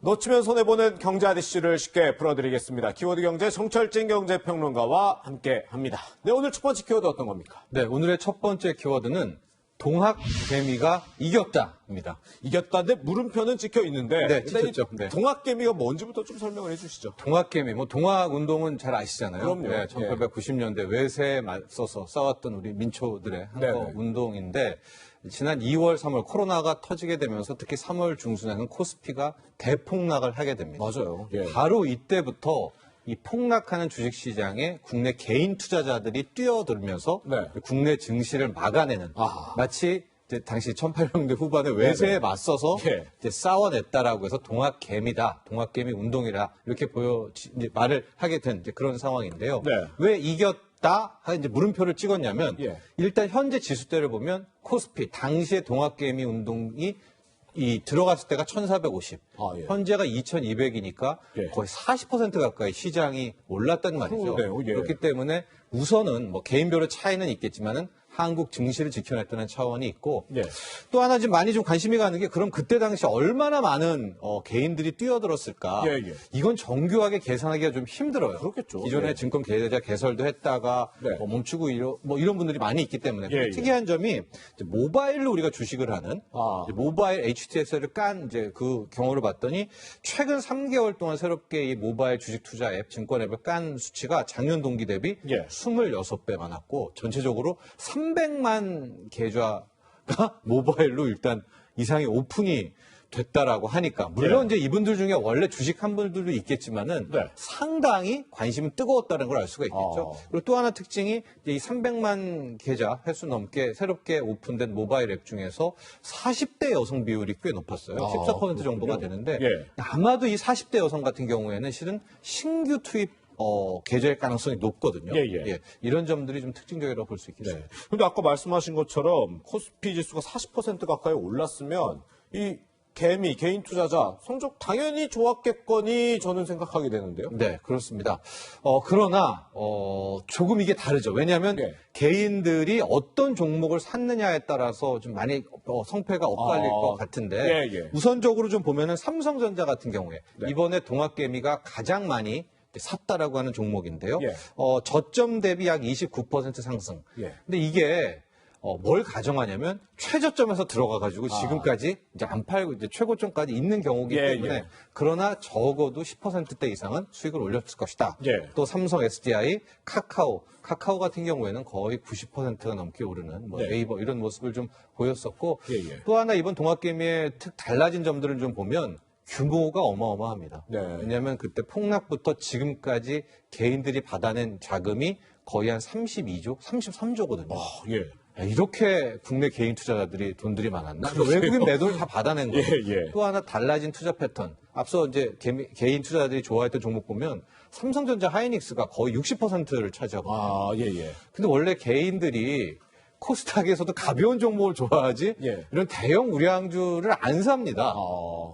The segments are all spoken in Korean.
놓치면 손해보는 경제 아저씨를 쉽게 풀어드리겠습니다. 키워드 경제 정철진 경제평론가와 함께합니다. 네, 오늘 첫 번째 키워드 어떤 겁니까? 네, 오늘의 첫 번째 키워드는 동학개미가 이겼다입니다. 이겼다인데 물음표는 찍혀 있는데 네, 찍혔죠. 네. 동학개미가 뭔지부터 좀 설명을 해주시죠. 동학개미, 동학운동은 잘 아시잖아요. 그럼요. 네, 1890년대 외세에 맞서서 싸웠던 우리 민초들의 한거 운동인데 지난 2월, 3월 코로나가 터지게 되면서 특히 3월 중순에는 코스피가 대폭락을 하게 됩니다. 맞아요. 예. 바로 이때부터 이 폭락하는 주식시장에 국내 개인 투자자들이 뛰어들면서 국내 증시를 막아내는 마치 이제 당시 1800년대 후반에 외세에 맞서서 이제 싸워냈다라고 해서 동학개미다, 동학개미 운동이라 이렇게 이제 말을 하게 된 이제 그런 상황인데요. 왜 이겼다? 이제 물음표를 찍었냐면 일단 현재 지수대를 보면 코스피 당시의 동학개미 운동이 들어갔을 때가 1450. 현재가 2200이니까 거의 40% 가까이 시장이 올랐단 말이죠. 그렇기 때문에 우선은 뭐 개인별로 차이는 있겠지만은 한국 증시를 지켜냈다는 차원이 있고 또 하나 좀 많이 좀 관심이 가는 게 그럼 그때 당시 얼마나 많은 개인들이 뛰어들었을까? 이건 정교하게 계산하기가 좀 힘들어요. 그렇겠죠. 기존에 증권 계좌 개설도 했다가 멈추고 이런 분들이 많이 있기 때문에 특이한 점이 이제 모바일로 우리가 주식을 하는 이제 모바일 HTS를 깐 이제 그 경우를 봤더니 최근 3개월 동안 새롭게 이 모바일 주식 투자 앱, 증권 앱을 깐 수치가 작년 동기 대비 26배 많았고 전체적으로 300만 계좌가 모바일로 일단 이상이 오픈이 됐다라고 하니까 물론 이제 이분들 중에 원래 주식한 분들도 있겠지만은 상당히 관심이 뜨거웠다는 걸 알 수가 있겠죠. 그리고 또 하나 특징이 이 300만 계좌 횟수 넘게 새롭게 오픈된 모바일 앱 중에서 40대 여성 비율이 꽤 높았어요. 14% 정도가 되는데 아마도 이 40대 여성 같은 경우에는 실은 신규 투입 계좌일 가능성이 높거든요. 이런 점들이 좀 특징적이라고 볼 수 있겠습니다. 근데 아까 말씀하신 것처럼 코스피 지수가 40% 가까이 올랐으면 이 개인 투자자 성적 당연히 좋았겠거니 저는 생각하게 되는데요. 네, 그렇습니다. 그러나 조금 이게 다르죠. 왜냐하면 개인들이 어떤 종목을 샀느냐에 따라서 좀 많이 성패가 엇갈릴 것 같은데 우선적으로 좀 보면은 삼성전자 같은 경우에 이번에 동학개미가 가장 많이 샀다라고 하는 종목인데요. 저점 대비 약 29% 상승. 근데 이게 뭘 가정하냐면 최저점에서 들어가가지고 지금까지 이제 안 팔고 이제 최고점까지 있는 경우이기 때문에 그러나 적어도 10%대 이상은 수익을 올렸을 것이다. 또 삼성, SDI, 카카오 같은 경우에는 거의 90%가 넘게 오르는 네이버 이런 모습을 좀 보였었고 또 하나 이번 동학개미의 달라진 점들을 좀 보면 규모가 어마어마합니다. 왜냐하면 그때 폭락부터 지금까지 개인들이 받아낸 자금이 거의 한 32조, 33조거든요. 이렇게 국내 개인 투자자들이 돈들이 많았나? 외국인 매도를 다 받아낸 거예요. 또 하나 달라진 투자 패턴. 앞서 이제 개인 투자자들이 좋아했던 종목 보면 삼성전자 하이닉스가 거의 60%를 차지하고. 근데 원래 개인들이 코스닥에서도 가벼운 종목을 좋아하지 이런 대형 우량주를 안 삽니다.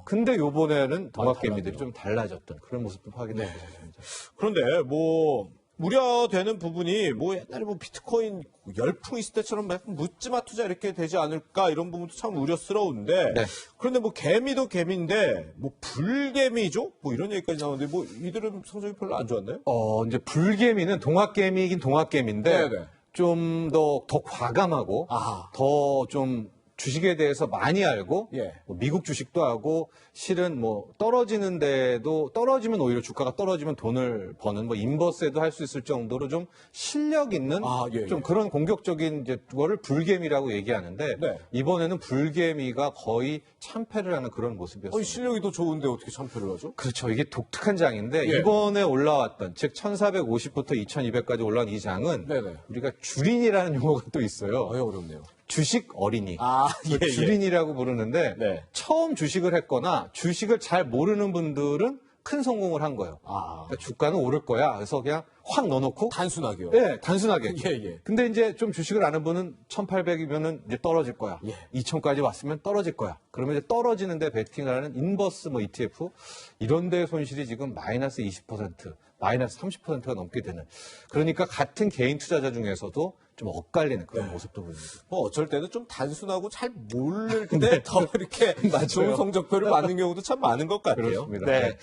근데 요번에는 동학개미들이 좀 달라졌던 그런 모습도 확인되고 있습니다. 그런데 뭐 우려되는 부분이 뭐 옛날에 뭐 비트코인 열풍 있을 때처럼 묻지마 투자 이렇게 되지 않을까 이런 부분도 참 우려스러운데 그런데 뭐 개미도 개미인데 뭐 불개미죠? 뭐 이런 얘기까지 나오는데 뭐 이들은 성적이 별로 안 좋았나요? 이제 불개미는 동학개미이긴 동학개미인데 좀 더 과감하고 더 좀 주식에 대해서 많이 알고 뭐 미국 주식도 하고 실은 뭐 떨어지면 오히려 주가가 떨어지면 돈을 버는 뭐 인버스에도 할 수 있을 정도로 좀 실력 있는 좀 그런 공격적인 이제 거를 불개미라고 얘기하는데 이번에는 불개미가 거의 참패를 하는 그런 모습이었습니다. 실력이 더 좋은데 어떻게 참패를 하죠? 그렇죠. 이게 독특한 장인데 이번에 올라왔던 즉 1450부터 2200까지 올라온 이 장은 우리가 주린이라는 용어가 또 있어요. 어렵네요. 주식 어린이. 주린이라고 부르는데 처음 주식을 했거나 주식을 잘 모르는 분들은 큰 성공을 한 거예요. 그러니까 주가는 오를 거야. 그래서 그냥 확 넣어놓고 단순하게요. 네, 단순하게. 근데 이제 좀 주식을 아는 분은 1800이면은 이제 떨어질 거야. 2000까지 왔으면 떨어질 거야. 그러면 이제 떨어지는데 베팅을 하는 인버스 뭐 ETF 이런 데 손실이 지금 마이너스 20%, 마이너스 30%가 넘게 되는. 그러니까 같은 개인 투자자 중에서도 좀 엇갈리는 그런 모습도 보입니다. 뭐 어쩔 때는 좀 단순하고 잘 모를 때 더 이렇게 좋은 성적표를 받는 경우도 참 많은 것 같아요. 그렇습니다. 네.